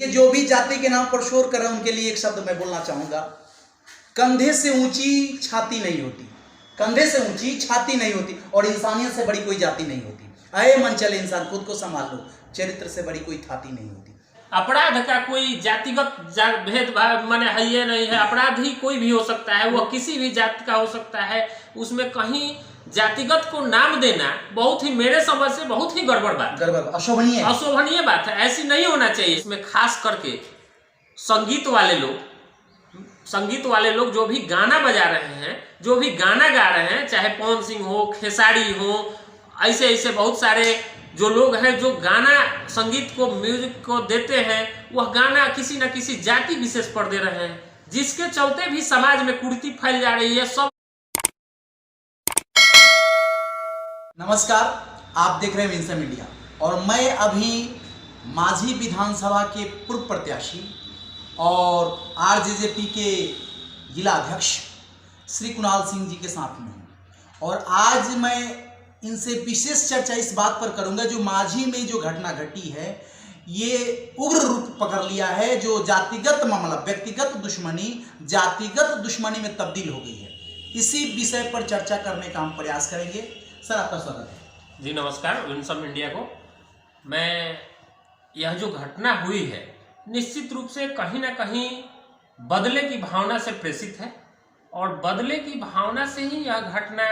कि जो भी जाति के नाम पर शोर कर रहे हैं उनके लिए एक शब्द मैं बोलना चाहूंगा। कंधे से ऊंची छाती नहीं होती, कंधे से ऊंची छाती नहीं होती, और इंसानियत से बड़ी कोई जाति नहीं होती। अये मन चले इंसान, खुद को संभाल लो, चरित्र से बड़ी कोई थाती नहीं होती। अपराध का कोई जातिगत भेदभाव माने है ये नहीं है। अपराध ही कोई भी हो सकता है, वह किसी भी जाति का हो सकता है। उसमें कहीं जातिगत को नाम देना बहुत ही, मेरे समझ से बहुत ही गड़बड़ बात, अशोभनीय बात है। ऐसी नहीं होना चाहिए। इसमें खास करके संगीत वाले लोग जो भी गाना बजा रहे हैं, जो भी गाना गा रहे हैं, चाहे पवन सिंह हो, खेसारी हो, ऐसे बहुत सारे जो लोग हैं जो गाना संगीत को, म्यूजिक को देते हैं, वह गाना किसी न किसी जाति विशेष पर दे रहे हैं, जिसके चलते भी समाज में कुरीति फैल जा रही है। सब नमस्कार, आप देख रहे हैं विंसन मीडिया, और मैं अभी माझी विधानसभा के पूर्व प्रत्याशी और आरजेजेपी के जिला अध्यक्ष श्री कुणाल सिंह जी के साथ में हूँ। और आज मैं इनसे विशेष चर्चा इस बात पर करूंगा, जो माझी में जो घटना घटी है ये उग्र रूप पकड़ लिया है, जो जातिगत मामला, व्यक्तिगत दुश्मनी जातिगत दुश्मनी में तब्दील हो गई है। इसी विषय पर चर्चा करने का हम प्रयास करेंगे। सर, आपका स्वागत है। जी नमस्कार, विंसन मीडिया को। मैं यह जो घटना हुई है निश्चित रूप से कहीं ना कहीं बदले की भावना से प्रेषित है, और बदले की भावना से ही यह घटना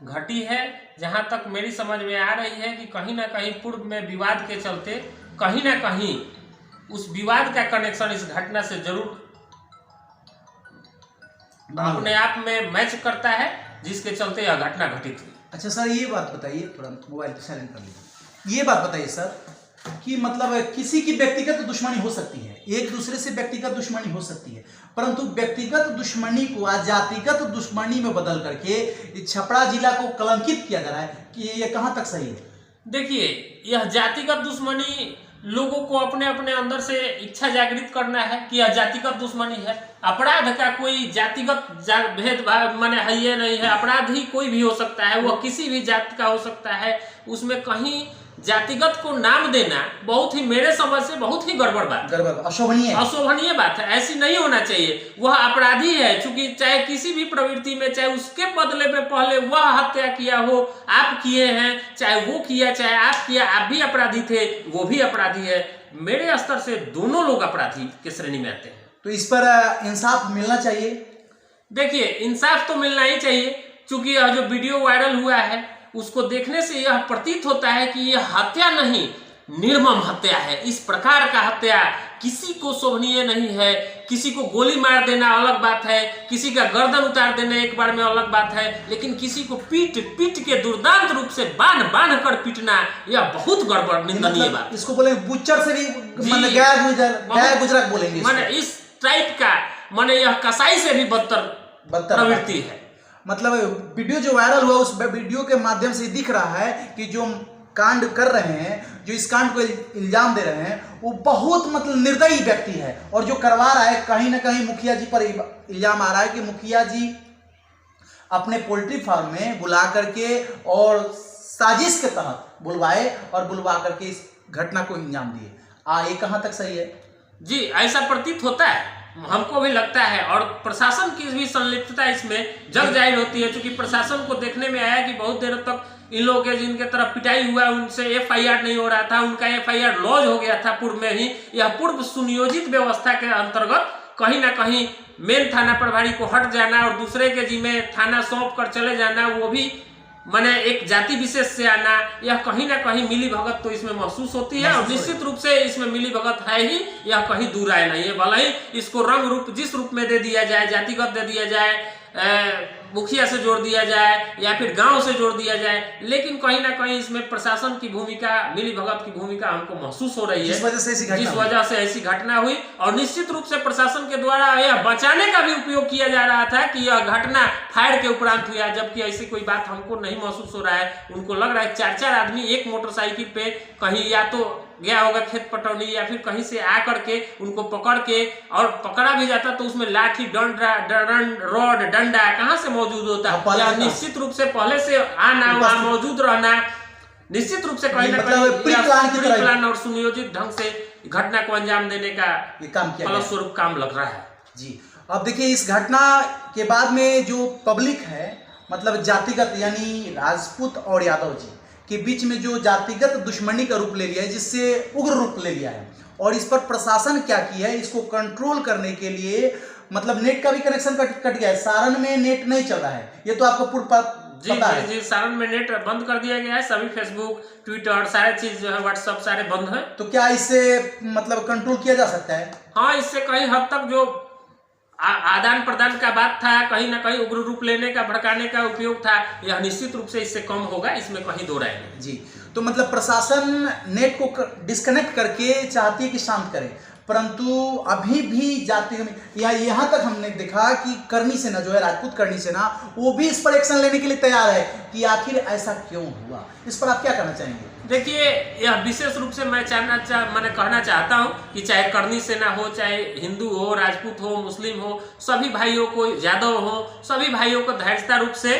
घटी है। जहां तक मेरी समझ में आ रही है कि कहीं ना कहीं पूर्व में विवाद के चलते कहीं ना कहीं उस विवाद का कनेक्शन इस घटना से जरूर अपने आप में मैच करता है, जिसके चलते यह घटना घटित हुई। अच्छा सर, ये बात बताइए, तुरंत मोबाइल को साइलेंट कर लीजिए। ये बात बताइए सर कि मतलब किसी की व्यक्तिगत दुश्मनी हो सकती है, एक दूसरे से व्यक्तिगत दुश्मनी हो सकती है, परंतु व्यक्तिगत दुश्मनी को आज जातिगत दुश्मनी में बदल करके छपरा जिला को कलंकित किया जा रहा है कि ये कहां तक सही है? देखिए, यह जातिगत दुश्मनी लोगों को अपने अपने अंदर से इच्छा जागृत करना है कि यह जातिगत दुश्मनी है। अपराध का कोई जातिगत भेदभाव माने है ये नहीं है। अपराध ही कोई भी हो सकता है, वह किसी भी जाति का हो सकता है। उसमें कहीं जातिगत को नाम देना बहुत ही, मेरे समझ से बहुत ही गड़बड़ बात, अशोभनीय बात है। ऐसी नहीं होना चाहिए। वह अपराधी है, चूंकि चाहे किसी भी प्रवृत्ति में, चाहे उसके बदले में पहले वह हत्या किया हो, आप किए हैं, चाहे वो किया चाहे आप किया, आप भी अपराधी थे, वो भी अपराधी है। मेरे स्तर से दोनों लोग अपराधी के श्रेणी में आते हैं। तो इस पर इंसाफ मिलना चाहिए। देखिए, इंसाफ तो मिलना ही चाहिए, चूंकि यह जो वीडियो वायरल हुआ है उसको देखने से यह प्रतीत होता है कि यह हत्या नहीं, निर्मम हत्या है। इस प्रकार का हत्या किसी को शोभनीय नहीं है। किसी को गोली मार देना अलग बात है, किसी का गर्दन उतार देना एक बार में अलग बात है, लेकिन किसी को पीट के दुर्दांत रूप से बांध कर पीटना, यह बहुत गड़बड़, निंदनीय बात। इसको बोलेंगे बुच्चर से भी गया गुजरात बोलेंगे। माने इस टाइप का, माने यह कसाई से भी बदतर प्रवृत्ति है। मतलब वीडियो जो वायरल हुआ, उस वीडियो के माध्यम से दिख रहा है कि जो कांड कर रहे हैं, जो इस कांड को इल्जाम दे रहे हैं, वो बहुत मतलब निर्दयी व्यक्ति है। और जो करवा रहा है, कहीं ना कहीं मुखिया जी पर इल्जाम आ रहा है कि मुखिया जी अपने पोल्ट्री फार्म में बुला करके और साजिश के तहत बुलवाए और बुलवा करके इस घटना को अंजाम दिए। ये कहां तक सही है? जी, ऐसा प्रतीत होता है, हमको भी लगता है, और प्रशासन की भी संलिप्तता इसमें जग जाहिर होती है। क्योंकि प्रशासन को देखने में आया कि बहुत देर तक इन लोगों के जिनके तरफ पिटाई हुआ उनसे एफआईआर नहीं हो रहा था, उनका एफआईआर लॉज हो गया था पूर्व में ही। यह पूर्व सुनियोजित व्यवस्था के अंतर्गत कहीं ना कहीं मेन थाना प्रभारी को हट जाना और दूसरे के जिम्मे थाना सौंप कर चले जाना, वो भी माने एक जाति विशेष से आना, यह कहीं ना कहीं मिली भगत तो इसमें महसूस होती है। और निश्चित रूप से इसमें मिली भगत है ही, यह कहीं दूर आए नहीं है। भले ही इसको रंग रूप जिस रूप में दे दिया जाए, जातिगत दे दिया जाए, मुखिया से जोड़ दिया जाए या फिर गांव से जोड़ दिया जाए, लेकिन कहीं ना कहीं इसमें प्रशासन की भूमिका, मिली भगत की भूमिका हमको महसूस हो रही है, जिस वजह से ऐसी घटना हुई। और निश्चित रूप से प्रशासन के द्वारा यह बचाने का भी उपयोग किया जा रहा था कि यह घटना फायर के उपरांत हुआ, जबकि ऐसी कोई बात हमको नहीं महसूस हो रहा है। उनको लग रहा है 4 आदमी एक मोटरसाइकिल पे कहीं या तो गया होगा खेत पटौनी, या फिर कहीं से आकर के उनको पकड़ के, और पकड़ा भी जाता तो उसमें लाठी, रॉड, डंडा कहां से मौजूद होता। या निश्चित रूप से पहले से आना, वहां मौजूद रहना, निश्चित रूप से कहीं ना कहीं प्लान और सुनियोजित ढंग से घटना को अंजाम देने का ये काम किया गया। फलस्वरूप काम लग रहा है। जी, अब देखिए इस घटना के बाद में जो पब्लिक है, मतलब जातिगत यानी राजपूत और यादव जी के बीच में जो जातिगत दुश्मनी का रूप ले लिया है, जिससे उग्र रूप ले लिया है, और इस पर प्रशासन क्या किया है, इसको कंट्रोल करने के लिए मतलब नेट का भी कनेक्शन कट गया है। सारण में नेट नहीं चल रहा है, ये तो आपको पूर्व पता है। जी, सारण में नेट बंद कर दिया गया है। सभी फेसबुक, ट्विटर, सारे चीज जो है, व्हाट्सएप सारे बंद है। तो क्या इससे मतलब कंट्रोल किया जा सकता है? हाँ, इससे कहीं हद तक जो आदान प्रदान का बात था, कहीं ना कहीं उग्र रूप लेने का, भड़काने का उपयोग था, यह निश्चित रूप से इससे कम होगा, इसमें कहीं दो राय नहीं। जी, तो मतलब प्रशासन नेट को डिस्कनेक्ट करके चाहती है कि शांत करे, परंतु अभी भी जाति यहाँ तक हमने देखा कि करनी सेना जो है, राजपूत करनी सेना, वो भी इस पर एक्शन लेने के लिए तैयार है कि आखिर ऐसा क्यों हुआ। इस पर आप क्या कहना चाहेंगे? देखिए, यह विशेष रूप से मैं कहना चाहता हूं कि चाहे करनी सेना हो, चाहे हिंदू हो, राजपूत हो, मुस्लिम हो, सभी भाइयों को, यादव हो, सभी भाइयों को धैर्यता रूप से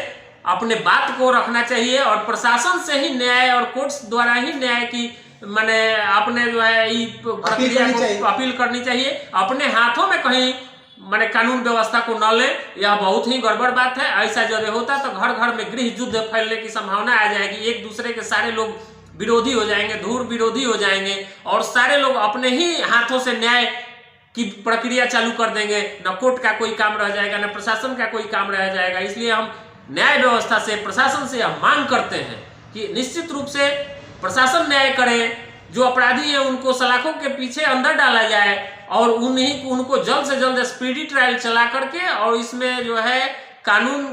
अपने बात को रखना चाहिए और प्रशासन से ही न्याय और कोर्ट्स द्वारा ही न्याय की माने अपने जो है प्रक्रिया को अपील करनी चाहिए। अपने हाथों में कहीं माने कानून व्यवस्था को न ले, यह बहुत ही गड़बड़ बात है। ऐसा यदि होता तो घर घर में गृह युद्ध फैलने की संभावना आ जाएगी। एक दूसरे के सारे लोग विरोधी हो जाएंगे, धूर विरोधी हो जाएंगे और सारे लोग अपने ही हाथों से न्याय की प्रक्रिया चालू कर देंगे। न कोर्ट का कोई काम रह जाएगा, न प्रशासन का कोई काम रह जाएगा। इसलिए हम न्याय व्यवस्था से, प्रशासन से यह मांग करते हैं कि निश्चित रूप से प्रशासन न्याय करे। जो अपराधी है उनको सलाखों के पीछे अंदर डाला जाए और उनको जल्द से जल्द स्पीडी ट्रायल चला करके और इसमें जो है कानून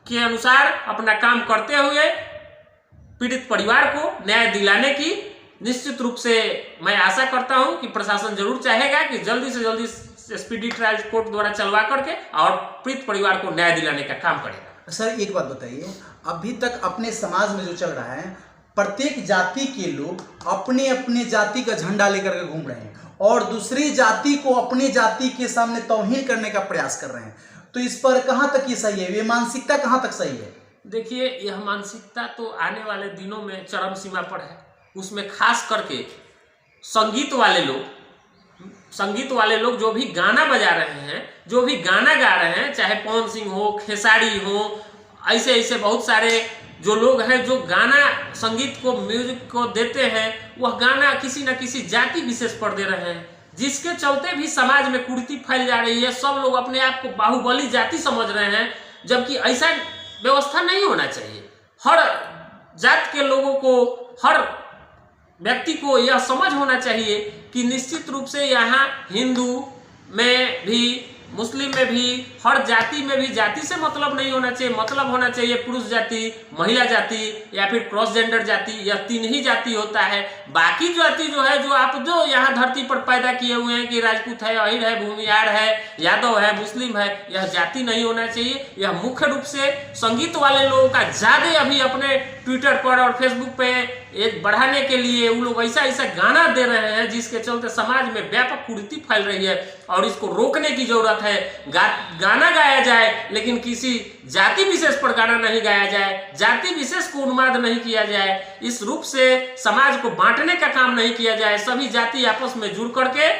के अनुसार अपना काम करते हुए पीड़ित परिवार को न्याय दिलाने की निश्चित रूप से मैं आशा करता हूं कि प्रशासन जरूर चाहेगा कि जल्दी से जल्दी स्पीडी ट्रायल कोर्ट द्वारा चलवा करके और पीड़ित परिवार को न्याय दिलाने का काम करेगा। सर एक बात बताइए, अभी तक अपने समाज में जो चल रहा है, प्रत्येक जाति के लोग अपने अपने जाति का झंडा लेकर के घूम रहे हैं और दूसरी जाति को अपने जाति के सामने तौहीन करने का प्रयास कर रहे हैं, तो इस पर कहां तक ये सही है? ये मानसिकता कहां तक सही है? देखिए, यह मानसिकता तो आने वाले दिनों में चरम सीमा पर है। उसमें खास करके संगीत वाले लोग जो भी गाना बजा रहे हैं, जो भी गाना गा रहे हैं, चाहे पवन सिंह हो, खेसारी हो, ऐसे बहुत सारे जो लोग हैं जो गाना संगीत को, म्यूजिक को देते हैं, वह गाना किसी न किसी जाति विशेष पर दे रहे हैं, जिसके चलते भी समाज में कुरीति फैल जा रही है। सब लोग अपने आप को बाहुबली जाति समझ रहे हैं, जबकि ऐसा व्यवस्था नहीं होना चाहिए। हर जात के लोगों को, हर व्यक्ति को यह समझ होना चाहिए कि निश्चित रूप से यहाँ हिंदू में भी, मुस्लिम में भी, हर जाति में भी जाति से मतलब नहीं होना चाहिए। मतलब होना चाहिए पुरुष जाति, महिला जाति या फिर क्रॉस जेंडर जाति। यह तीन ही जाति होता है। बाकी जाति जो है, जो आप जो यहाँ धरती पर पैदा किए हुए हैं कि राजपूत है, अहिर है, भूमिहार है, यादव है, मुस्लिम है, यह जाति नहीं होना चाहिए। यह मुख्य रूप से संगीत वाले लोगों का ज्यादा अभी अपने ट्विटर पर और फेसबुक पे एक बढ़ाने के लिए वो लोग ऐसा गाना दे रहे हैं जिसके चलते समाज में व्यापक कुरीति फैल रही है और इसको रोकने की जरूरत है। गाना गाया जाए लेकिन किसी जाति विशेष पर गाना नहीं गाया जाए, जाति विशेष को उन्माद नहीं किया जाए, इस रूप से समाज को बांटने का काम नहीं किया जाए। सभी जाति आपस में जुड़ करके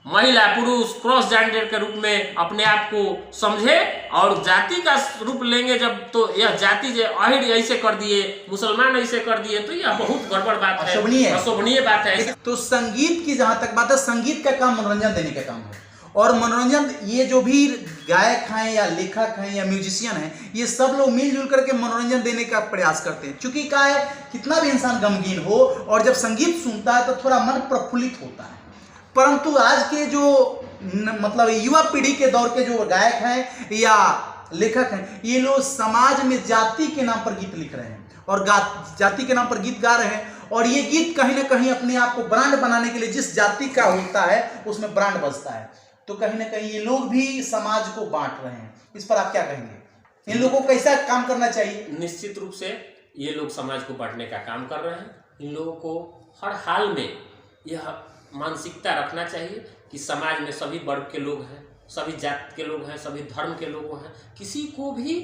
महिला, पुरुष, क्रॉस जेंडर के रूप में अपने आप को समझे और जाति का रूप लेंगे जब, तो यह जाति जो अहिर ऐसे कर दिए, मुसलमान ऐसे कर दिए, तो यह बहुत गड़बड़ बात है, अशोभनीय बात है। तो संगीत की जहां तक बात है, संगीत का काम मनोरंजन देने का काम है और मनोरंजन, ये जो भी गायक हैं या लेखक हैं या म्यूजिशियन हैं, ये सब लोग मिलजुल करके मनोरंजन देने का प्रयास करते हैं। चूंकि क्या है, कितना भी इंसान गमगीन हो और जब संगीत सुनता है तो थोड़ा मन प्रफुल्लित होता है, परंतु आज के जो मतलब युवा पीढ़ी के दौर के जो गायक हैं या लेखक हैं, ये लोग समाज में जाति के नाम पर गीत लिख रहे हैं और जाति के नाम पर गीत गा रहे हैं और ये गीत कहीं ना कहीं अपने आप को ब्रांड बनाने के लिए, जिस जाति का होता है उसमें ब्रांड बजता है, तो कहीं ना कहीं ये लोग भी समाज को बांट रहे हैं। इस पर आप क्या कहेंगे? इन लोगों को कैसा काम करना चाहिए? निश्चित रूप से ये लोग समाज को बांटने का काम कर रहे हैं। इन लोगों को हर हाल में यह मानसिकता रखना चाहिए कि समाज में सभी वर्ग के लोग हैं, सभी जात के लोग हैं, सभी धर्म के लोग हैं, किसी को भी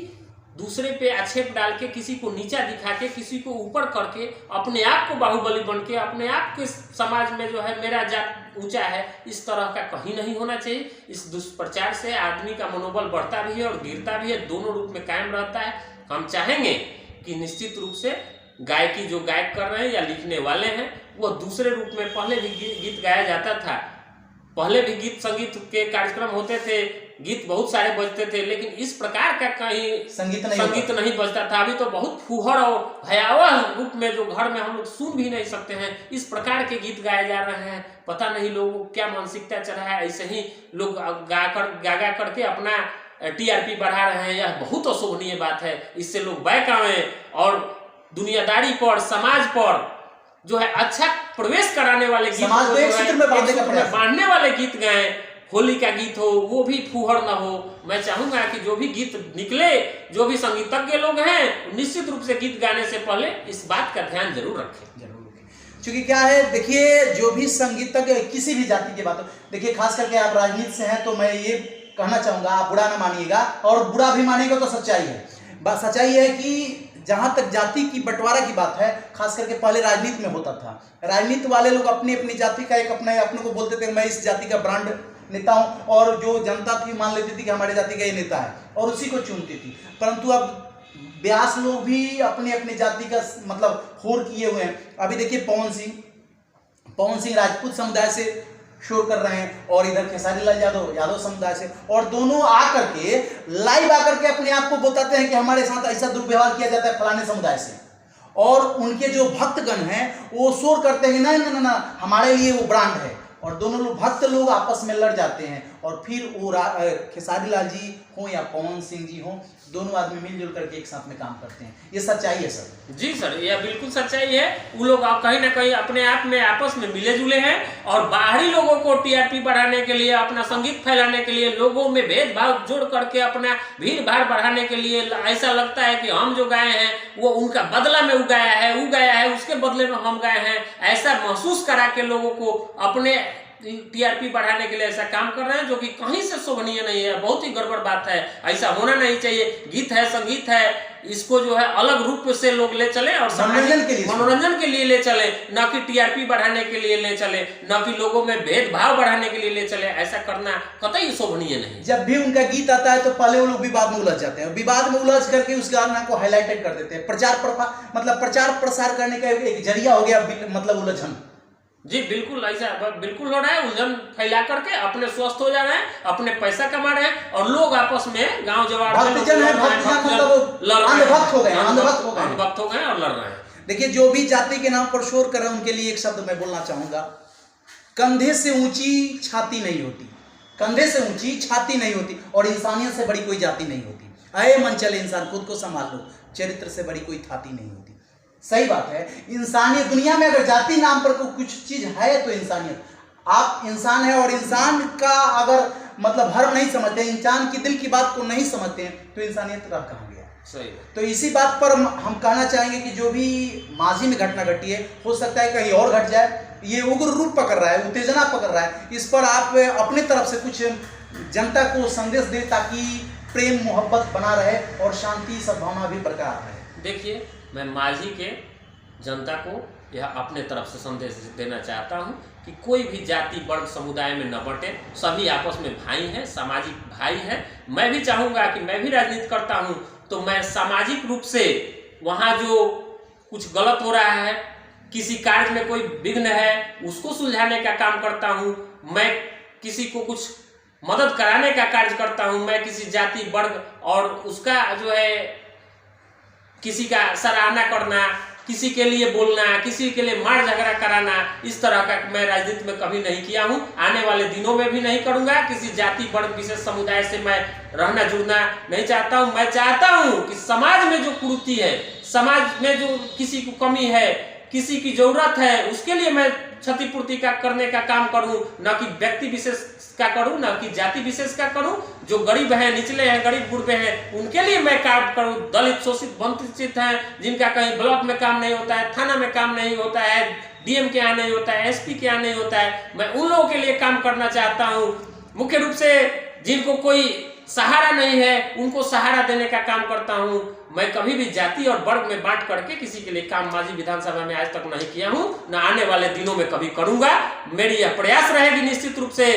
दूसरे पे आक्षेप डाल के, किसी को नीचा दिखा के, किसी को ऊपर करके, अपने आप को बाहुबली बन के, अपने आप के समाज में जो है मेरा जात ऊंचा है, इस तरह का कहीं नहीं होना चाहिए। इस दुष्प्रचार से आदमी का मनोबल बढ़ता भी है और गिरता भी है, दोनों रूप में कायम रहता है। हम चाहेंगे कि निश्चित रूप से गायकी जो गायक कर रहे हैं या लिखने वाले हैं, वो दूसरे रूप में, पहले भी गीत गाया जाता था, पहले भी गीत संगीत के कार्यक्रम होते थे, गीत बहुत सारे बजते थे, लेकिन इस प्रकार का कहीं संगीत नहीं बजता था। अभी तो बहुत फूहड़ और भयावह रूप में जो घर में हम लोग सुन भी नहीं सकते हैं, इस प्रकार के गीत गाए जा रहे हैं। पता नहीं लोगों को क्या मानसिकता चला है, ऐसे ही लोग गा करके अपना टीआरपी बढ़ा रहे हैं। यह बहुत अशोभनीय बात है। इससे लोग बैक आए और दुनियादारी पर, समाज पर जो है अच्छा प्रवेश कराने वाले गीत, बांधने वाले गीत गाएं। होली का गीत हो वो भी फूहड़ ना हो। मैं चाहूंगा कि जो भी गीत निकले, जो भी संगीतज्ञ लोग हैं, निश्चित रूप से गीत गाने से पहले इस बात का ध्यान जरूर रखें। क्योंकि क्या है, देखिए जो भी संगीतज्ञ किसी भी जाति की बात हो, देखिए खास करके आप राजनीति से हैं तो मैं ये कहना चाहूंगा, आप बुरा ना मानिएगा, और बुरा भी मानिएगा तो सच्चाई है। सच्चाई है कि जहां तक जाति की बंटवारा की बात है, खास करके पहले राजनीति में होता था। राजनीति वाले लोग अपनी अपनी जाति का एक अपने को बोलते थे मैं इस जाति का ब्रांड नेता हूं, और जो जनता थी मान लेती थी कि हमारे जाति का ये नेता है और उसी को चुनती थी। परंतु अब ब्यास लोग भी अपनी अपनी जाति का मतलब होर किए हुए हैं। अभी देखिए पवन सिंह राजपूत समुदाय से शोर कर रहे हैं, और इधर खेसारी लाल यादव समुदाय से, और दोनों आकर के लाइव आकर के अपने आप को बताते हैं कि हमारे साथ ऐसा दुर्व्यवहार किया जाता है फलाने समुदाय से। और उनके जो भक्तगण हैं वो शोर करते हैं ना ना हमारे लिए वो ब्रांड है, और दोनों लोग भक्त लोग आपस में लड़ जाते हैं। और फिर वो खेसारी लाल जी हो या पवन सिंह जी हो, दोनों आदमी मिलजुल करके एक साथ में काम करते हैं। ये सच्चाई है सर। जी सर, यह बिल्कुल सच्चाई है। वो लोग कहीं ना कहीं अपने आप में आपस में मिले जुले हैं, और बाहरी लोगों को टीआरपी बढ़ाने के लिए, अपना संगीत फैलाने के लिए, लोगों में भेदभाव जोड़ करके अपना भीड़ भाड़ बढ़ाने के लिए ऐसा लगता है कि हम जो गाए हैं वो उनका बदला में उगाया है, उसके बदले में हम गाए हैं, ऐसा महसूस करा के लोगों को अपने टीआरपी बढ़ाने के लिए ऐसा काम कर रहे हैं, जो कि कहीं से शोभनीय नहीं है। बहुत ही गड़बड़ बात है, ऐसा होना नहीं चाहिए। गीत है, संगीत है, इसको जो है अलग रूप से लोग ले चले और मनोरंजन के लिए ले चले, न कि टीआरपी बढ़ाने के लिए ले चले, न कि लोगों में भेदभाव बढ़ाने के लिए ले चले। ऐसा करना कतई शोभनीय नहीं। जब भी उनका गीत आता है तो पहले वो लोग विवाद में उलझ जाते हैं, विवाद में उलझ करके उस गाना को हाईलाइटेड कर देते हैं। प्रचार प्रसार करने का एक जरिया हो गया, मतलब उलझन। जी बिल्कुल, ऐसा बिल्कुल हो रहा है। उलझन फैला करके अपने स्वस्थ हो जा रहे हैं, अपने पैसा कमा रहे हैं, और लोग आपस में गांव जवार अंधभक्त हो गए और लड़ रहे हैं। देखिए जो भी जाति के नाम पर शोर कर रहे हैं उनके लिए एक शब्द मैं बोलना चाहूंगा, कंधे से ऊंची छाती नहीं होती, कंधे से ऊंची छाती नहीं होती, और इंसानियत से बड़ी कोई जाति नहीं होती। अये मन चले इंसान, खुद को संभाल लो, चरित्र से बड़ी कोई थाती नहीं होती। सही बात है। इंसानियत, दुनिया में अगर जाति नाम पर कुछ चीज है तो इंसानियत। आप इंसान है, और इंसान का अगर मतलब हर नहीं समझते, इंसान की दिल की बात को नहीं समझते हैं, तो इंसानियत रह कहाँ गया। सही। तो इसी बात पर हम कहना चाहेंगे कि जो भी माजी में घटना घटी है, हो सकता है कहीं और घट जाए। ये उग्र रूप पकड़ रहा है, उत्तेजना पकड़ रहा है, इस पर आप अपने तरफ से कुछ जनता को संदेश दें ताकि प्रेम मोहब्बत बना रहे और शांति सद्भावना भी बरकरार रहे। देखिए, मैं माझी के जनता को यह अपने तरफ से संदेश देना चाहता हूं कि कोई भी जाति वर्ग समुदाय में न बंटे, सभी आपस में भाई हैं, सामाजिक भाई हैं। मैं भी चाहूँगा कि मैं भी राजनीति करता हूं तो मैं सामाजिक रूप से वहाँ जो कुछ गलत हो रहा है, किसी कार्य में कोई विघ्न है, उसको सुलझाने का काम करता हूँ। मैं किसी को कुछ मदद कराने का कार्य करता हूँ। मैं किसी जाति वर्ग और उसका जो है किसी का सराहना करना, किसी के लिए बोलना, किसी के लिए मार झगड़ा कराना, इस तरह का मैं राजनीति में कभी नहीं किया हूं, आने वाले दिनों में भी नहीं करूंगा। किसी जाति वर्ग विशेष समुदाय से मैं रहना जुड़ना नहीं चाहता हूं। मैं चाहता हूं कि समाज में जो कुरीति है, समाज में जो किसी को कमी है, किसी की जरूरत है, उसके लिए मैं क्षतिपूर्ति का करने का काम करूं, न कि व्यक्ति विशेष का करूं, न कि जाति विशेष का करूं। जो गरीब हैं, निचले हैं, गरीब गुरबे हैं, उनके लिए मैं काम करूं। दलित, शोषित, वंचित हैं, जिनका कहीं ब्लॉक में काम नहीं होता है, थाना में काम नहीं होता है, डीएम के यहाँ नहीं होता है, एसपी के यहाँ नहीं होता है, मैं उन लोगों के लिए काम करना चाहता हूं। मुख्य रूप से जिनको कोई सहारा नहीं है उनको सहारा देने का काम करता हूं। मैं कभी भी जाति और वर्ग में बांट करके किसी के लिए काम मांझी विधानसभा में आज तक नहीं किया हूं, न आने वाले दिनों में कभी करूंगा। मेरी यह प्रयास रहेगी निश्चित रूप से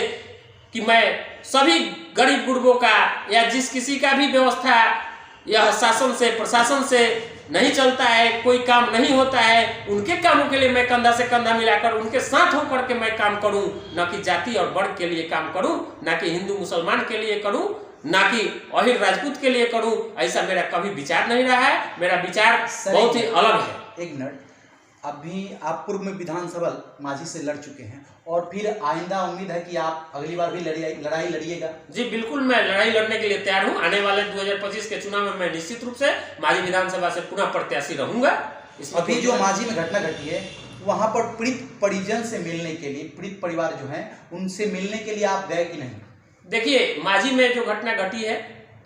कि मैं सभी गरीब गुरबों का या जिस किसी का भी व्यवस्था यह शासन से प्रशासन से नहीं चलता है, कोई काम नहीं होता है, उनके कामों के लिए मैं कंधा से कंधा मिलाकर उनके साथ होकर के मैं काम करूं, न कि जाति और वर्ग के लिए काम करूं, न कि हिंदू मुसलमान के लिए करूं, ना कि अहिर राजपूत के लिए करूं। ऐसा मेरा कभी विचार नहीं रहा है। मेरा विचार बहुत ही अलग है। एक मिनट, अभी आप पूर्व में विधानसभा मांझी से लड़ चुके हैं और फिर आइंदा उम्मीद है कि आप अगली बार भी लड़ाई लड़िएगा? जी बिल्कुल, मैं लड़ाई लड़ने के लिए तैयार हूं। आने वाले 2025 के चुनाव में मैं निश्चित रूप से मांझी विधानसभा से पुनः प्रत्याशी रहूंगा। अभी जो मांझी में घटना घटी है वहां पर पीड़ित परिजन से मिलने के लिए, पीड़ित परिवार जो है उनसे मिलने के लिए आप गए कि नहीं? देखिए, मांझी में जो घटना घटी है,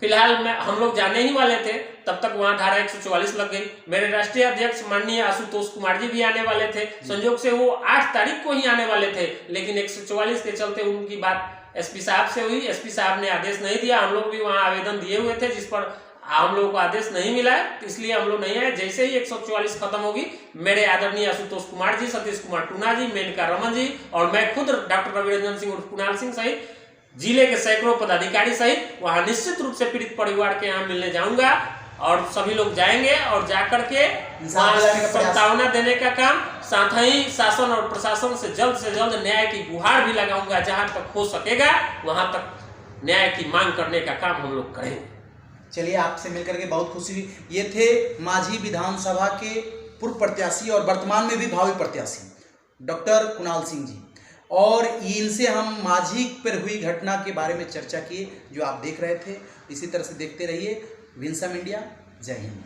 फिलहाल हम लोग जाने ही वाले थे, तब तक वहां धारा 144 लग गई। मेरे राष्ट्रीय अध्यक्ष माननीय आशुतोष कुमार जी भी आने वाले थे, संयोग से वो 8 तारीख को ही आने वाले थे, लेकिन 144 के चलते उनकी बात एसपी साहब से हुई। एसपी साहब ने आदेश नहीं दिया। हम लोग भी वहां आवेदन दिए हुए थे जिस पर हम लोगों को आदेश नहीं मिला है, इसलिए हम लोग नहीं आए। जैसे ही 144 खत्म होगी, मेरे आदरणीय आशुतोष कुमार जी, सतीश कुमार टूना जी, मेनका रमन जी और मैं खुद डॉक्टर रवि रंजन सिंह उर्फ कुणाल सिंह सहित जिले के सैकड़ों पदाधिकारी सहित वहां निश्चित रूप से पीड़ित परिवार के यहाँ मिलने जाऊंगा और सभी लोग जाएंगे और जाकर के सांत्वना देने का काम, साथ ही शासन और प्रशासन से जल्द न्याय की गुहार भी लगाऊंगा। जहां तक हो सकेगा वहां तक न्याय की मांग करने का काम हम लोग करेंगे। चलिए, आपसे मिलकर के बहुत खुशी हुई। ये थे मांझी विधानसभा के पूर्व प्रत्याशी और वर्तमान में भी भावी प्रत्याशी डॉक्टर कुणाल सिंह जी, और इनसे हम मांझी पर हुई घटना के बारे में चर्चा किए जो आप देख रहे थे। इसी तरह से देखते रहिए विंसम इंडिया। जय हिंद।